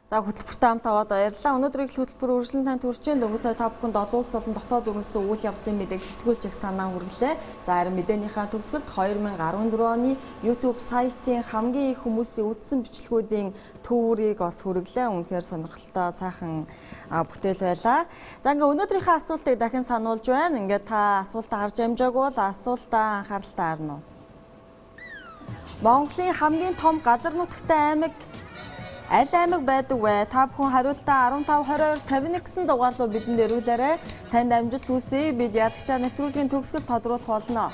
За хөтөлбөртэй хамт аваад баярлалаа. Өнөөдрийн хөтөлбөр үргэлжлэн танд хүрч байна. Дөнгөж сая та бүхэнд олон улс болон дотоод үргэлжлсэн үйл явдлын мэдээг сэтгүүлч санаа хүргэлээ. За харин мэдээнийхээ төгсгөлд 2014 оны YouTube сайтын хамгийн их хүмүүсийн үзсэн бичлэгүүдийн төвөрийг бас хүргэлээ. Үнэхээр сонирхолтой сайхан бүтээл байлаа. За ингээ өнөөдрийнхээ асуултыг дахин сануулж байна. Ингээ та асуултаа харж амжаагүй бол асуултаа анхааралтай харна уу? Монголын хамгийн том газар нутагтай аймаг аль аймаг байдаг вэ? Та бүхэн хариултаа 15 22 51 гэсэн дугаарлуу бидэнд ирүүлээрэй. Танд амжилт хүсье. Бид ялагчаа нэвтрүүлгийн төгсгөл тодруулах болно.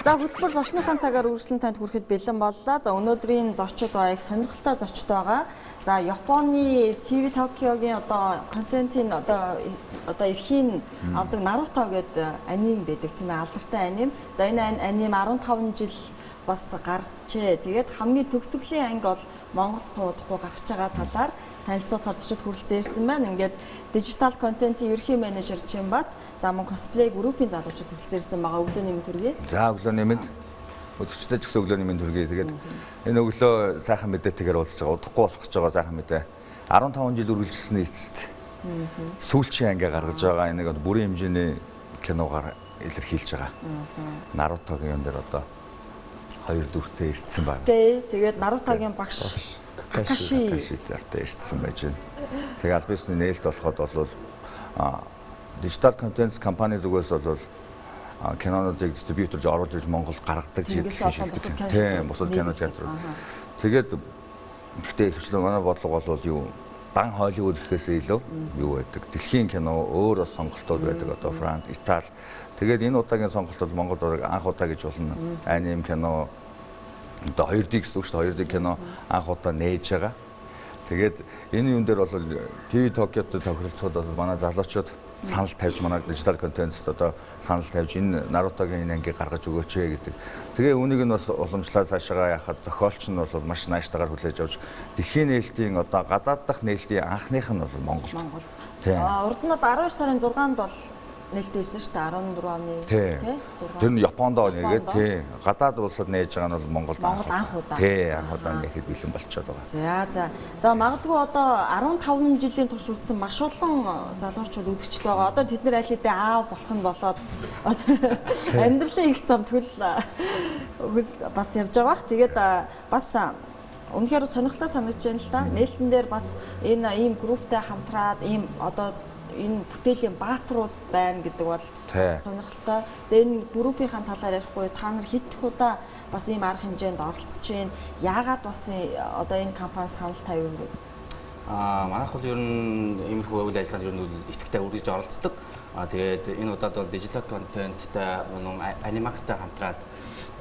За хөтөлбөр зочныхаа цагаар үргэлжлэн танд хүрэхэд бэлэн боллоо. За өнөөдрийн зочид их сонирхолтой зочид байгаа. За Японы TV Tokyo-гийн контентын эрхийн авдаг Naruto гэдэг аним байдаг тийм ээ, алдартай аним. За энэ аним 15 жил бас гарчээ. Тэгээд хамгийн төгсгөлийн анги бол Монголд туудахгүй гарч байгаа талаар танилцуулахаар зочид хүрэлцэн ирсэн байна. Ингээд дижитал контентын ерхий менежер Чимбат, за мөн косплей группийн залуучууд хүрэлцэн ирсэн байгаа. Өглөөний мэнд хүргэе. За өглөөний мэнд. Өдөрчтэй ч гэсэн өглөөний мэнд хүргэе. Тэгээд энэ өглөө сайхан мэдээтэйгээр уулзж байгаа. Удахгүй болох гэж байгаа сайхан мэдээ. 15 жил үргэлжилсэний эцэст сүүлчийн анги гаргаж байгаа. Энийг бүрийн хэмжээний киногаар илэрхийлж байгаа. Нарутогийн юм дээр одоо 2 дүртэй ирсэн байна. Тэгээд Нарутогийн багш Какаши тэртээ ирсэн байж байна. Тэгээ аль бисны нээлт болоход бол дижитал контент компани зүгээс бол кинонуудыг дистрибьюторж оруулж ирж Монголд гаргадаг шийдвэрлэдэг. Тийм, бусад кино театр. Тэгээд гэхдээ ихвчлэн манай бодлого бол юу дан Холливуд гэхээсээ илүү юу байдаг. Дэлхийн кино өөр бас сонголтууд байдаг. Одоо Франц, Итали. Тэгээд энэ удаагийн сонголт бол Монголд анх удаа гэж болно. Аним кино одоо 2D гэсэн үг шүү дээ. 2D кино анх удаа нээж байгаа. Тэгээд энэ юм дээр бол TV Tokyo-д тохиролцоод бол манай залуучууд санал тавьж, манай дижитал контентст одоо санал тавьж энэ Naruto-гийн энэ ангийг гаргаж өгөөч гэдэг. Тэгээ үүнийг нь бас уламжлаад цаашаа яхад зохиолч нь бол маш нааштайгаар хүлээж авч дэлхийн нээлтийн одоо гадаад дахь нээлтийн анхных нь бол Монгол. Тийм. Урд нь бол 12 сарын 6-нд бол нээлттэйсэн шүү дээ 14 оны тий. Тэр нь Японд нэгээд тий. Гадаад улсад нээж байгаа нь бол Монголд анх удаа. Тий, анх удаа нэхэд бэлэн болчиход За байгаа. за магадгүй одоо 15 жилийн турш үзсэн маш олон залуучууд үзэгчд байгаа. Одоо тэд нар аль хэдийн аав болох нь болоод амьдралын их зам төл бас явж байгаа бах. Тэгээд бас үнэхээр сонирхолтой санагдаж байна л да. Нээлтэн дээр бас энэ ийм групптэй хамтраад ийм одоо энэ бүтээлийн бааtruуд байна гэдэг бол сонирхолтой. Тэгээ энэ группийн талаар ярихгүй та нар хэд их удаа бас ийм арга хэмжээнд оролцож байна. Яагаад бас одоо энэ компани санал тавив вэ? Манайх бол ер нь иймэрхүү үйл ажиллагаанд ер нь идэвхтэй үргэлж оролцдог. Тэгээд энэ удаад бол дижитал контенттай анимакстай хамтраад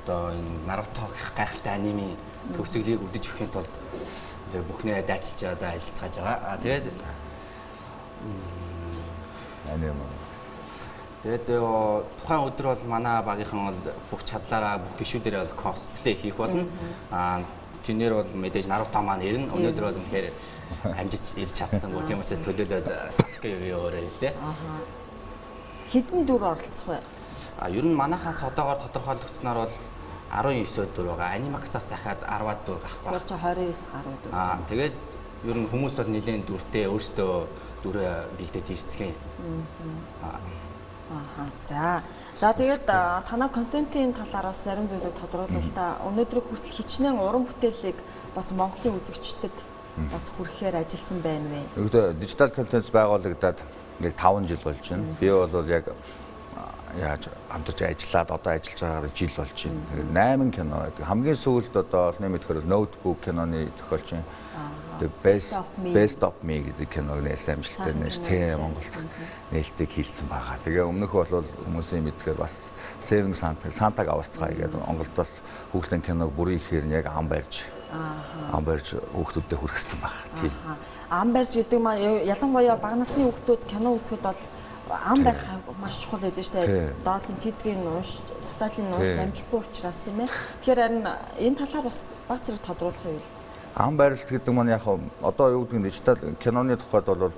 одоо энэ Naruto гэх гайхалтай анимын төгсгөлийг үдэж өгөхийн тулд бүхнээ дайчилж одоо ажиллаж байгаа. Тэгээд тэгээд тухайн өдөр бол манай багийнхан бол бүх чадлаараа бүх гишүүдээрээ бол косплей хийх болно. Тэнээр бол мэдээж Naruto маань ирнэ. Өнөөдөр бол үнэхээр амжиж ирж чадсангүй. Тийм учраас төлөөлөд Sasuke-ийн өөрөөр хэллээ. Хэдэн дүр оролцох вэ? Ер нь манайхаас одоогоор тодорхойлогдсноор бол 19 дүр байгаа. Анимаксаас ахаад 10-аад дүр гарах байна. Тэгвэл 29 гаруй дүр. Тэгээд ер нь хүмүүс бол нэлээд дүртэй өөрсдөө дүрээ бэлдээд ирцгэн. За тэгээд танай контентын талаар бас зарим зүйлийг тодруулъя л да. Өнөөдрийг хүртэл хичнээн уран бүтээлийг бас Монголын үзэгчдэд бас хүрэхээр ажилласан байна вэ? Өвдөө дижитал контент байгуулагдаад яг 5 жил болж байна. Би бол яг яаж хамтарч ажиллаад одоо ажиллаж байгаагаар жил болж байна. 8 кино байдаг. Хамгийн сүүлд одоо олонний мэдхээр ноутбук киноны зохиолч Best of Me гэдэг киног нээсэн амжилттай нээж тийм Монголд нээлтийг хийсэн байгаа. Тэгээ өмнөх бол хүмүүсийн мэдхээр бас Seven Santa-г аварцгаая гэдэг Монголд бас хүүхдийн киног бүрийн ихээр яг ам барьж хүүхдүүдэд хүргэсэн баг. Тийм. Ам барьж гэдэг маань ялангуяа бага насны хүүхдүүд кино үзэхэд бол ам барих маш чухал байдаг шүү дээ. Доотлын титрийг унш, субтитрийг унш амжихгүй учраас тийм ээ. Тэгэхээр харин энэ талаар бас баг зэрэг тодруулах юм. Ам барилт гэдэг маань яг одоо юу гэдэг нь дижитал киноны тухайд бол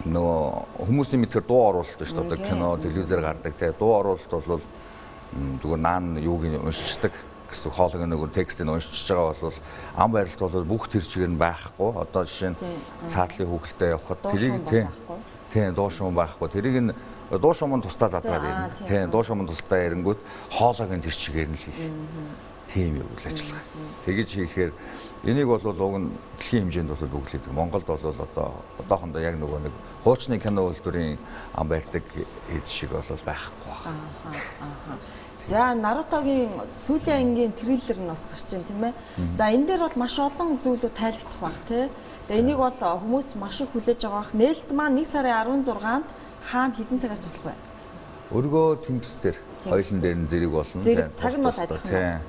нөгөө хүмүүсийн мэдхээр дуу оруулалт шүү дээ. Одоо кино, телевизээр гардаг те дуу оруулалт бол зүгээр наан юуг нь уншичдаг гэсэн хоолойг нөгөө текстийг уншиж байгаа бол ам барилт бол бүх тэр чигээр нь байхгүй. Одоо жишээ нь цаатлын хүүхэлтэй явхад тэрийг тийм дуу шуум байхгүй. Тэрийг нь дуу шуумын тусдаа задраад ирнэ. Тийм дуу шуумын тусдаа ирэнгүүт хоолойг нь тэр чигээр нь л хийх. Тийм үйл ажиллагаа. Тэгэж хийхээр энийг бол уг нь дэлхийн хэмжээнд бол бүглэдэг. Монголд бол одоохондоо яг нөгөө нэг хуучны кино үйлдвэрийн ам барьдаг хэд шиг бол байхгүй байна. За Нарутогийн сүүлийн ангийн трейлер нь бас гарч байна тийм ээ. За энэ дээр бол маш олон зүйлүүд тайлбарлах бах тий. Тэгээ энийг бол хүмүүс маш их хүлээж байгаа бах. Нээлт маань 1 сарын 16-нд хаана хэдэн цагаас болох вэ? Өргөө тэнгис дээр хоёулын дээр нь зэрэг болно. Цаг нь бол адилхан.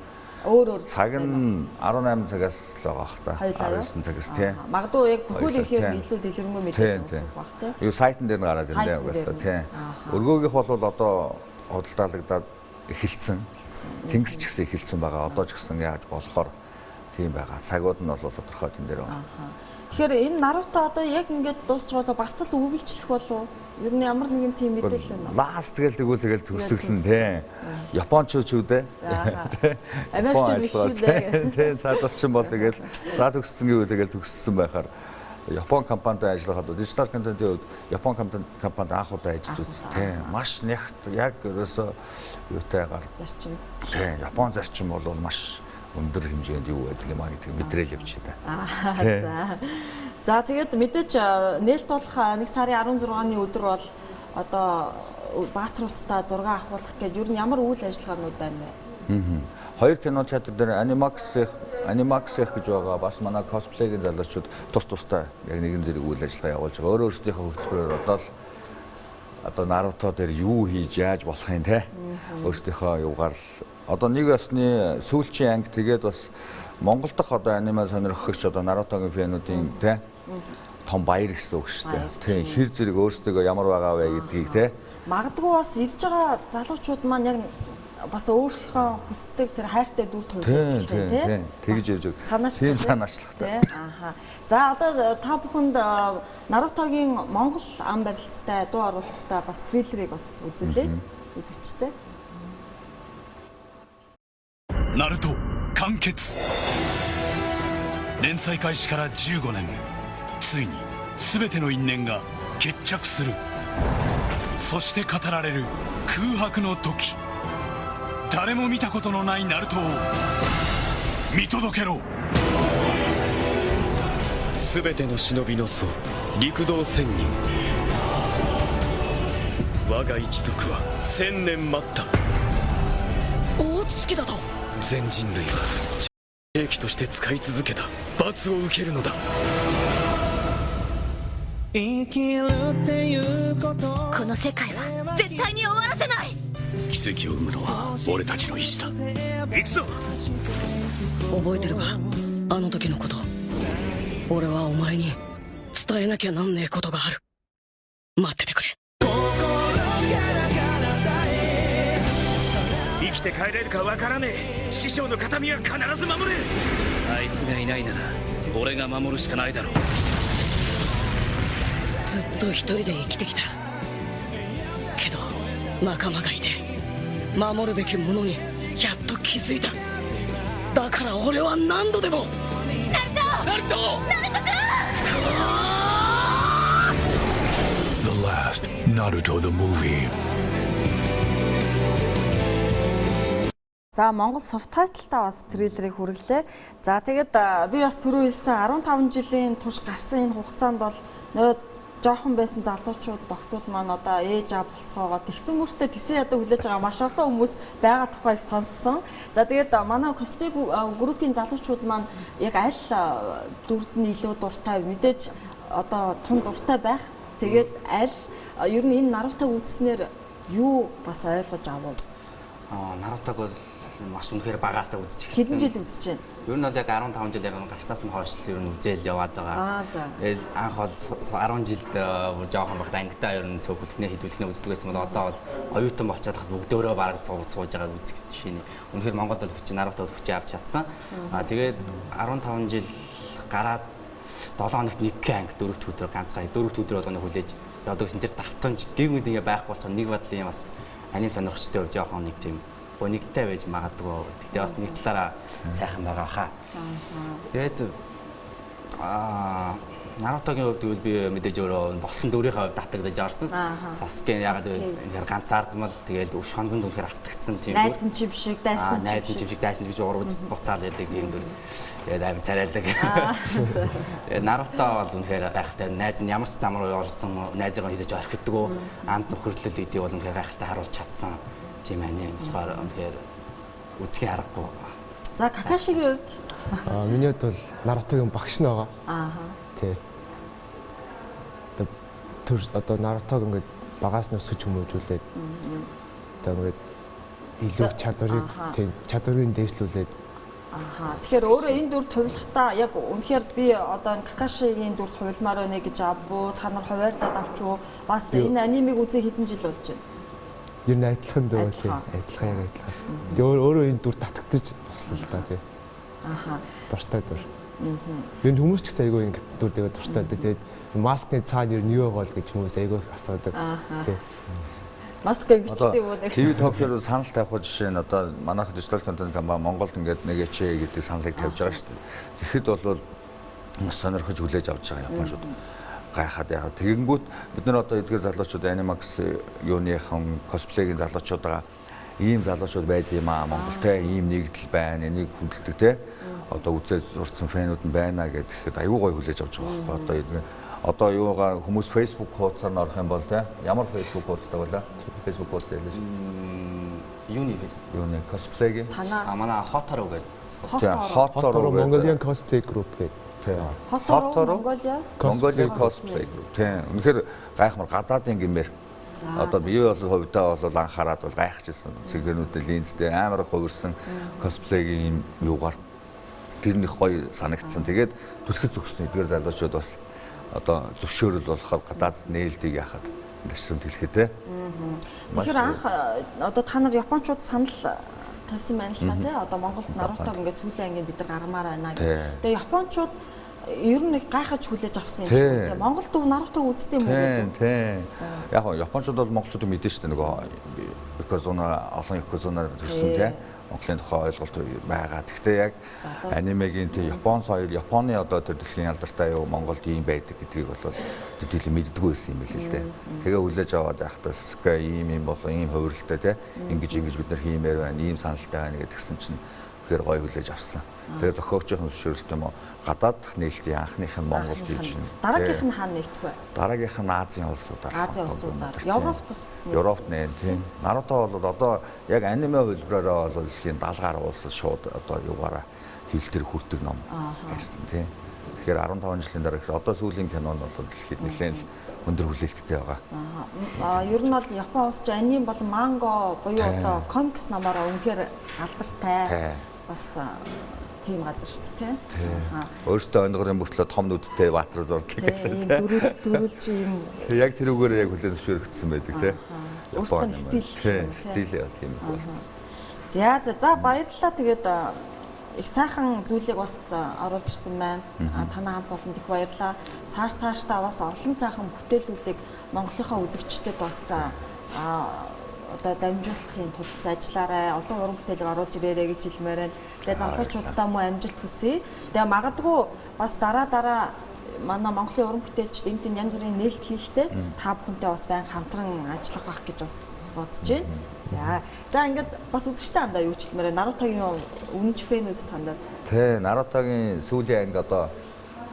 Өөр цаг нь 18 цагаас л байгаа бах та. 19 цагаас тий. Магадгүй яг бүхэл ихээр илүү дэлгэрэнгүй мэдээлэл өгөх бах тий. Юу сайтн дээр нь гараад ирнэ угаасаа тий. Өргөөгийнх бол одоо худалдаалагдаад эхэлсэн. Тэнгис ч гэсэн эхэлсэн байгаа. Одоо ч гэсэн яаж болохоор тийм байгаа. Цагууд нь бол тодорхой тэн дээр байна. Тэгэхээр энэ Наруто одоо яг ингээд дуусчихвол бас л үргэлжлэх болов уу? Ер нь ямар нэгэн тийм мэдээлэл байна уу? Ласт тэгэл төгсгөлн тий. Японочч үдэ. Америкч биш үү? Тий, цаадалчин бол тэгэл цаа төгссөн гэвэл тэгэл төгссөн байхаар Япон компанид ажиллахад дижитал контентын хувьд Япон компанид анх удаа ажиллаж үзсэн. Тий, маш нягт яг ерөөсөө юутайгаар зарчим. Тий, Япон зарчим бол маш өндөр хэмжээнд юу байдаг юм а гэдэг мэдрэл явж байна. За тэгээд мэдээж нээлт болох 1 сарын 16-ны өдөр бол одоо Баатаруудтай зураг авахулах гэж ер нь ямар үйл ажиллагаанууд байна вэ? Хоёр кино театр дээр анимакс гэж байгаа. Бас манай косплейгийн залуучууд тусдаа яг нэгэн зэрэг үйл ажиллагаа явуулж байгаа. Өөр өөрсдийнхөө хөтөлбөрөөр одоо Наруто дээр юу хийж яаж болох юм те? Өөрсдийнхөө юугаар л одоо нэг ясны сүүлчийн анги тэгээд бас Монгол дахь одоо аниме сонирхогч одоо Нарутогийн фэнүүдийн те том баяр гэсэн үг шүү дээ. Тийм хэр зэрэг өөрсдөө ямар байгаа вэ гэдгийг те. Магадгүй бас ирж байгаа залуучууд маань яг бас өөрийнхөө хүсдэг тэр хайртай дүр төрөлж байна те. Тэгж яж үг. Тийм санаачлагтай. Ааха. За одоо та бүхэнд Нарутогийн Монгол ам барилттай дуу оруулалттай бас трейлерыг бас үзүүлээ. Үзэгчтэй. ナルト完結連載開始から15年ついに全ての因縁が決着するそして語られる空白の時誰も見たことのないナルトを見届けろ全ての忍びの層陸道1000人我が一族は1000年待った大月だと全人類は兵器として使い続けた罰を受けるのだこの世界は絶対に終わらせない奇跡を生むのは俺たちの意志だ行くぞ覚えてるかあの時のこと俺はお前に伝えなきゃなんねえことがある待っててくれ生きて帰れるかわからねえ師匠の形見は必ず守れあいつがいないなら俺が守るしかないだろうずっと一人で生きてきたけど仲間がいて守るべきものにやっと気づいただから俺は何度でもナルトナルトナルト君The last Naruto the movie За Монгол субтайтлтай бас трейлерыг хүргэлээ. За тэгээд би бас түрүү хэлсэн 15 жилийн турш гарсан энэ хугацаанд бол нөө жоохон байсан залуучууд доктууд маань одоо ээж аав болцоогоо тэгсэн мөртөө тэгсэн ядаа хүлээж байгаа маш олон хүмүүс байгаа тухайг сонссон. За тэгээд манай косплей группийн залуучууд маань яг аль дүрд нь илүү дуртай мэдээж одоо тун дуртай байх. Тэгээд аль ер нь энэ Нарутог үзснээр юу бас ойлгож авав? Нарутог бол маш үнэхээр багаасаа үзэж Хэдэн эхэлсэн. жил үзэж байна? Ер нь бол яг 15 жил яг гарснаас нь хойш л ер нь үзэл яваад байгаа. Тэгэл анх бол 10 жилд бүр жоохон багт ангидаа ер нь цөөхөлтнээ хідүүлхнээ үздэг байсан бол одоо бол оюутан болчиход бүгдөөрөө бараг сууж байгаа үзэх жишээний. Үнэхээр Монголд бол хүчээ Нарутог хүчээ авч чадсан. Тэгээд 15 жил гараад 7 хоногт нэг анги 4-р өдөр ганцхан 4-р өдөр болгоно хүлээж одоо гэсэн тэр давтамж гівмэд ингээ байхгүй болохоор нэг бодлын бас аним сонирхчдын хувьд жоохон нэг тийм гонигтай байж магадгүй. Гэхдээ бас нэг талаараа сайхан байгаа хаа. Тэгээд Нарутогийн хувьд бол би мэдээж өөрөө босон дүрийнхээ хувьд татагдаж орсон. Саскен ягаад гэвэл ганцаардмал тэгээд өш хонзонд үнэхээр автагдсан тийм дүр. Найзан чим шиг, дайсан чим шиг дайсан гэж ураг буцаал яадаг тийм дүр. Тэгээд амар царайлаг. Наруто бол үнэхээр гайхалтай. Найз нь ямар ч зам руу орсон найзыгаа хийж орхидгоо амт нөхөрлөл гэдгийг бол үнэхээр гайхалтай харуулж чадсан тийм аним. Тэгэхээр үнэхээр үзхийн аргагүй. За Какашигийн хувьд миний хувьд бол Нарутогийн багш нь байгаа. Тий. Одоо Нарутог ингээд багаас нь өсөж хүмүүжүүлээд одоо ингээд илүү чадварыг дээшлүүлээд тэгэхээр өөрөө энэ дүр тувлахдаа яг үнэхээр би одоо Какашигийн дүр тувилмаар байна гэж авбуу та нар хуваарлаад авч уу бас энэ анимыг үзээ хэдэн жил болж байна. Ер нь адилхан дөө байлээ. Адилхан. Тэгээ өөрөө энэ дүр татагдаж бослоо л да тий. Дуртай дүр. Ер нь хүмүүс ч гэсэн айгүй ингэ дүр тэгээд дуртай. Тэгээд маскны цаана ер нь юу байгаа л гэж хүмүүс айгүй асуудаг. Тий. Маска бичдэг юм уу? TV Tokyo-оор санал тавих жишээ нь одоо манайх дижитал контент компани Монголд ингээд нэг ячээ гэдэг саналыг тавьж байгаа шүү дээ. Тэгэхэд бол бас сонирхож хүлээж авч байгаа японочууд гайхаад яг тэгэнгүүт бид нар одоо эдгээр залуучууд Animax юуныхан косплейгийн залуучууд байгаа ийм залуучууд байд юм аа Монголтай ийм нэгдэл байна энийг хүндэлдэг те одоо үзээд зурсан фэнүүд нь байна гэхэд аюу гой хүлээж авч байгаа байхгүй одоо юугаа хүмүүс Facebook хуудасаар нь орох юм бол те ямар Facebook хуудастай болоо Facebook хуудас ялж юуны косплейгийн манай Hotaru гэдэг Hotaru Mongolian Cosplay Group гэдэг Hotaru Mongolian Cosplay Group тийм үнэхээр гайхмар гадаадын гэмээр одоо би бол хувьдаа бол анхаарад бол гайхажсэн цэгэрнүүдтэй линзтэй амар хувирсан косплейгийн юугаар гэрнийх гоё санагдсан тэгээд түлхэж зүгсэн эдгээр залуучууд бас одоо зөвшөөрөл болохоор гадаад нээлтийг яхад нэшрэмт хэлэхэд те. Тэгэхээр анх одоо та нар японочууд санал тавьсан байна л та тий. Одоо Монголд Нарутог ингээд сүүлийн ангийн бид нар гармаар байна гэх. Тэгээ японочууд ер нь гайхаж хүлээж авсан юм шиг. Монголд Нарутог үздэг юм уу? Тийм. Яг нь японочууд бол монголчуудыг мэдэн шүү дээ нөгөө Якозуна олон Якозуна төрсэн тий. Монголын тухай ойлголт байгаа. Гэхдээ яг анимегийн тий Япон соёл, Японы одоо тэр дэлхийн алдартай юу Монголд ийм байдаг гэдгийг бол төдийлө мэддэггүй байсан юм билээ л дээ. Тэгээ хүлээж аваад байхдаа Сasuke ийм болоо ийм хувирлалтай тий. Ингэж бид нар хиймээр байна, ийм саналтай байна гэдгсэн чинь гэр гоё хүлээж авсан. Тэгээ зохиогчийн зөвшөөрөлт юм уу гадаадх нээлтийн анхных нь Монголд хийж байна. Дараагийнх нь хаана нэгдэх вэ? Дараагийнх нь Азийн улсуудаар. Азийн улсуудаар. Европт бас Европт нэ тийм. Наруто бол одоо яг аниме хөлбөрөөрөө бол дэлхийн 70 улс шууд одоо юугаараа хилтэр хүрдэг ном байсан тийм. Тэгэхээр 15 жилийн дараа одоо сүүлийн кино нь бол дэлхийд нэлээд өндөр хүлээлттэй байгаа. Ер нь бол Япон улс ч аним болон манго буюу одоо комикс номороо үнэхээр алдартай бас тийм газар шүү дээ тийм. Өөртөө онгорын мөртлөө том нүдтэй баатар зурдаг. Тийм дөрүүлж юм. Яг тэрүүгээр яг хүлээн зөвшөөрөгдсөн байдаг тийм. Япон стил яа тийм болсон. За баярлалаа тэгээд их сайхан зүйлийг бас оруулж ирсэн байна. Танай хамт болонд их баярлалаа. Цаашдаа бас олон сайхан бүтээлүүдийг Монголынхаа үзэгчдэд бас одоо дамжуулахын тулд бас ажиллаарай. Олон уран бүтээлийг оруулж ирээрэй гэж хэлмээр байна. Тэгээ залуучуудаа мөн амжилт хүсье. Тэгээ магадгүй бас дараа манай Монголын уран бүтээлчд энэ тийм янз бүрийн нээлт хийхдээ та бүхэнтэй бас байн хамтран ажиллах байх гэж бас бодож байна. За ингээд бас үзэгчтэй хандаа юу ч хэлмээрээ Нарутогийн үнэнч фэнүүд тандаад. Тий, Нарутогийн сүүлийн анги одоо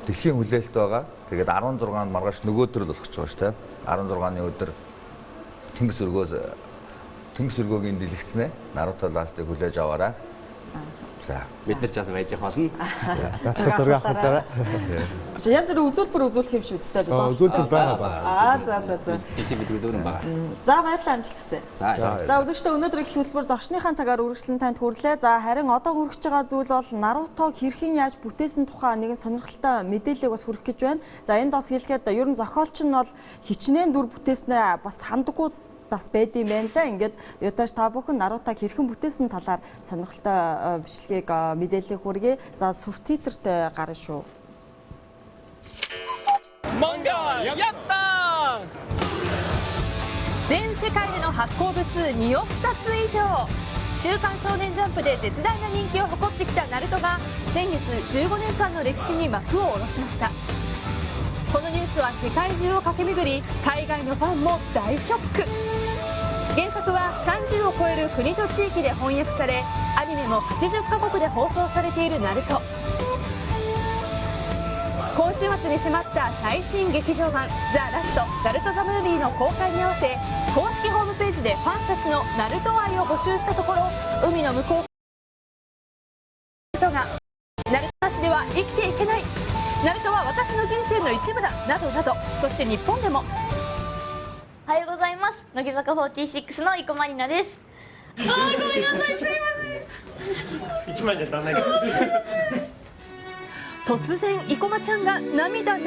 дэлхийн хүлээлт байгаа. Тэгээд 16-нд маргааш нөгөөдөр л болох ч байгаа шүү дээ. 16-ны өдөр Тэнгис өргөөгийн дэлгэцнээ Наруто ластыг хүлээж аваарай. За бид нар ч бас байж болно. Наруто зураг авахтаа. Янз бүрийн үзүүлбэр юм шиг үстэй байна. Үзүүлбэр байгаа. За. Бид дөөрөн байгаа. За баярлалаа амжилт хүсье. За үзэгчдээ өнөөдөр их хөтөлбөр зочныхаа цагаар үргэлжлэн танд хүрлээ. За харин одоо хүргэж байгаа зүйл бол Нарутог хэрхэн яаж бүтээсэн тухай нэгэн сонирхолтой мэдээллийг бас хүргэх гэж байна. За энд бас хэлэхэд ер нь зохиолч нь бол хичнээн дүр бүтээснээ бас хандаггүй бас байд юм байна лээ. Ингээд ятаж та бүхэн Нарутог хэрхэн бүтээсэн талаар сонирхолтой бичлэгийг мэдээлэл хүргэе. За субтитртэй гарна шүү. Манга ятта! 世界での発行部数2億冊以上、週刊少年ジャンプで絶大な人気を誇ってきたナルトが先月15年間の歴史に幕を下ろしました。このニュースは世界中を駆け巡り、海外のファンも大ショック。原作は30を超える国と地域で翻訳され、アニメも80カ国で放送されているナルト。今週末に迫った最新劇場版「ザ・ラストナルト・ザ・ムービー」の公開に合わせ、公式ホームページでファンたちのナルト愛を募集したところ、海の向こうナルトがナルトなしでは生きていけない、ナルトは私の人生の一部だなどなど、そして日本でも。おはようございます。乃木坂46の生駒里奈です。ごめんなさい、すいません。1枚じゃ足んないから。突然生駒ちゃんが涙。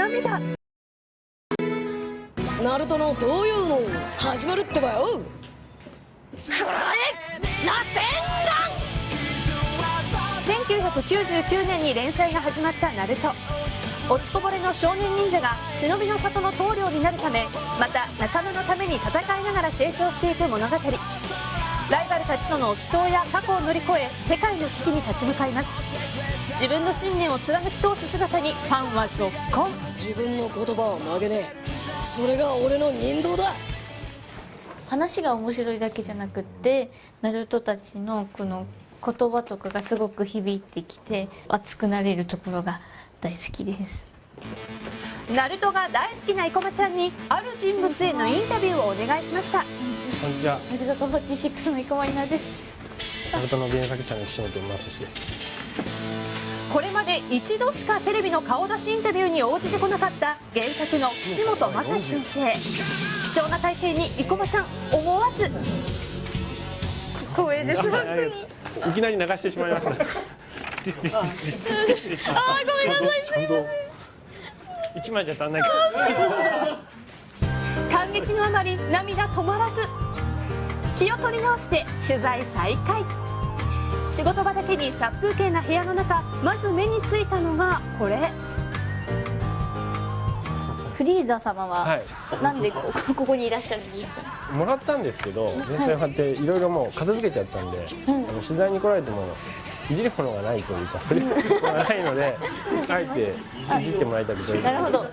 ナルトのどういうの始まるってばよ。くらえ螺旋丸。1999年に連載が始まったナルト。落ちこぼれの少年忍者が忍びの里の棟梁になるため、また仲間のために戦いながら成長していく物語。ライバルたちとの死闘や過去を乗り越え、世界の危機に立ち向かいます。自分の信念を貫き通す姿にファンはぞっこん。自分の言葉を曲げねえ、それが俺の人道だ。話が面白いだけじゃなくって、ナルトたちのこの言葉とかがすごく響いてきて、熱くなれるところが大好きです。ナルトが大好きな生駒ちゃんにある人物へのインタビューをお願いしました。こんにちは。乃木坂46の生駒里奈です。ナルトの原作者の岸本正史です。これまで一度しかテレビの顔出しインタビューに応じてこなかった原作の岸本正史先生。貴重な体験に生駒ちゃん思わず光栄です。本当にいきなり流してしまいました。あー、ごめんなさい、すいません。1枚じゃ足んないから。感激のあまり涙止まらず、気を取り直して取材再開。仕事場だけに殺風景な部屋の中、まず目についたのがこれ。フリーザ様は、はい、なんでここにいらっしゃるんですか。もらったんですけど、連載終わっていろいろもう片付けちゃったんで、取材に来られてもいじるものがないというか、触れるものがないので、あえていじってもらいたくて。なるほど。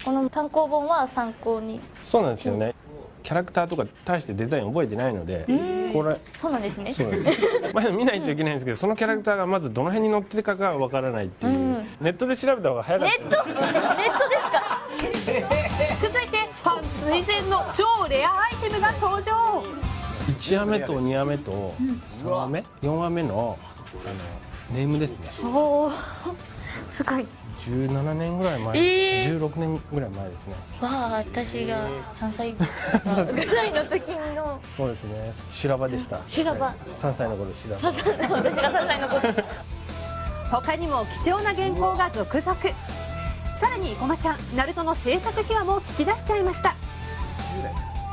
この単行本は参考に。そうなんですよね。キャラクターとか大してデザイン覚えてないので、これそうなんですね。そうなんです。まあ見ないといけないんですけど、そのキャラクターがまずどの辺に載ってるかがわからないっていう。ネットで調べた方が早かった。ネットですか。続いてファン垂涎の超レアアイテムが登場。1話目と2話目と3話目、4話目のネームですね。おお、すごい。17年ぐらい前、16年ぐらい前ですね。わあ、私が3歳ぐらいの時の。そうですね。修羅場でした。修羅場。3歳の頃修羅場。私が3歳の頃。他にも貴重な原稿が続々。さらに生駒ちゃん、ナルトの制作秘話も聞き出しちゃいました。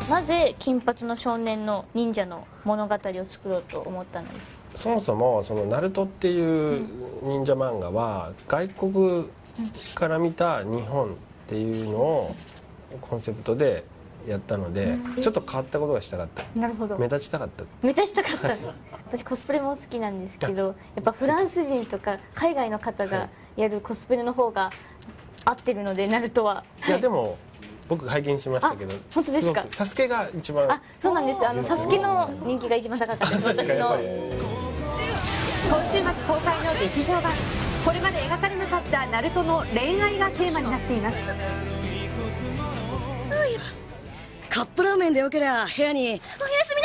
なぜ金髪の少年の忍者の物語を作ろうと思ったのですか。そもそもそのナルトっていう忍者漫画は外国から見た日本っていうのをコンセプトでやったので、ちょっと変わったことがしたかった。なるほど。目立ちたかった。目立ちたかった。私コスプレも好きなんですけど、やっぱフランス人とか海外の方がやるコスプレの方が合ってるので、ナルトは。いやでも僕拝見しましたけど。本当ですか。サスケが一番。あ、そうなんです。サスケの人気が一番高かったです。私の。今週末公開の劇場版。これまで描かれなかったナルトの恋愛がテーマになっています。カップラーメンでよけりゃ部屋に。おやす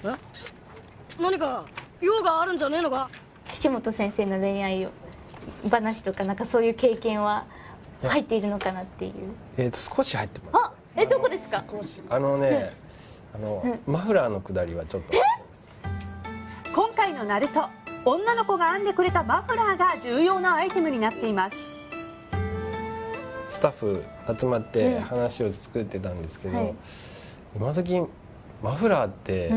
みなさい。何か用があるんじゃねえのか。岸本先生の恋愛を話とか、なんかそういう経験は入っているのかなっていう。少し入ってます。あ、どこですか。少しマフラーのくだりはちょっと。今回のナルト、女の子が編んでくれたマフラーが重要なアイテムになっています。スタッフ集まって話を作ってたんですけど、今時マフラーって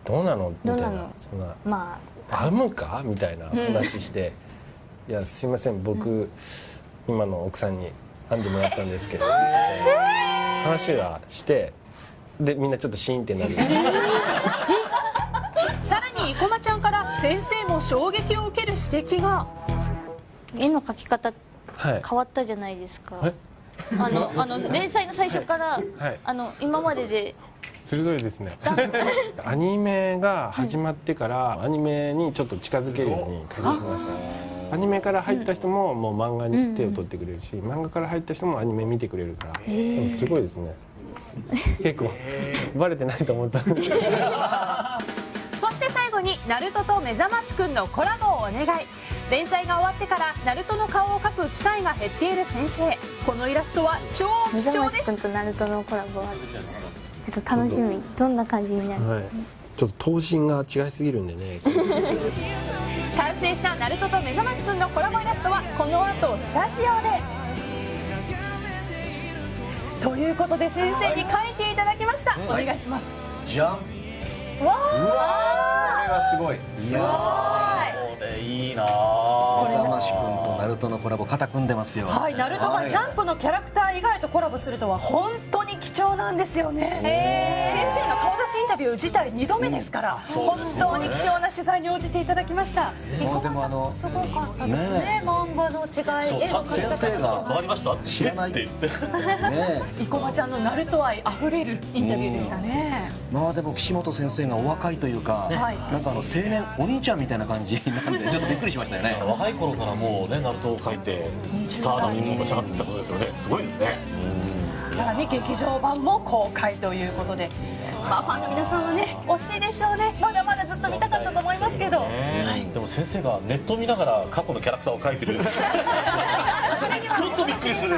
どうなのみたいな、そんな編むかみたいな話して、いやすいません僕今の奥さんに編んでもらったんですけど、話はして、でみんなちょっとシーンってなる。さらに生駒ちゃんから先生も衝撃を受ける指摘が。絵の描き方はい。変わったじゃないですか。え連載の最初から、はい。今までで鋭いですね。アニメが始まってからアニメにちょっと近づけるように書きました。アニメから入った人ももう漫画に手を取ってくれるし、漫画から入った人もアニメ見てくれるから、でもすごいですね。結構バレてないと思ったんで。そして最後にナルトと目覚ましくんのコラボをお願い。連載が終わってからナルトの顔を描く機会が減っている先生、このイラストは超目覚まし貴重ですくんとナルトのコラボはちょっと楽しみ。どんな感じになる。はい。ちょっと頭身が違いすぎるんでね。完成したナルトと目覚ましくんのコラボイラストはこの後スタジオで。ということで先生に描いていただきました。お願いします。じゃん。わこれはすごい。いやー、これいいなー。目覚ましくんとナルトのコラボ肩組んでますよ。はい、ナルトがジャンプのキャラクター以外とコラボするとは本当に貴重なんですよね。先生の顔出しインタビュー自体2度目ですから、本当に貴重な取材に応じていただきました。でもすごかったですね。漫画の違い、絵の描き先方生が変わりました。知らないって言って。ね。生駒ちゃんのナルト愛あふれるインタビューでしたね。まあでも岸本先生がお若いというか、なんか青年お兄ちゃんみたいな感じなんでちょっとびっくりしましたよね。若い頃からもうねナルトを描いてスターダムにのし上がっていったことですよね。すごいですね。さらに劇場版も公開ということで、まあファンの皆さんはね惜しいでしょうね。まだまだずっと見たかったと思いますけど、でも先生がネット見ながら過去のキャラクターを描いてるちょっとびっくりする。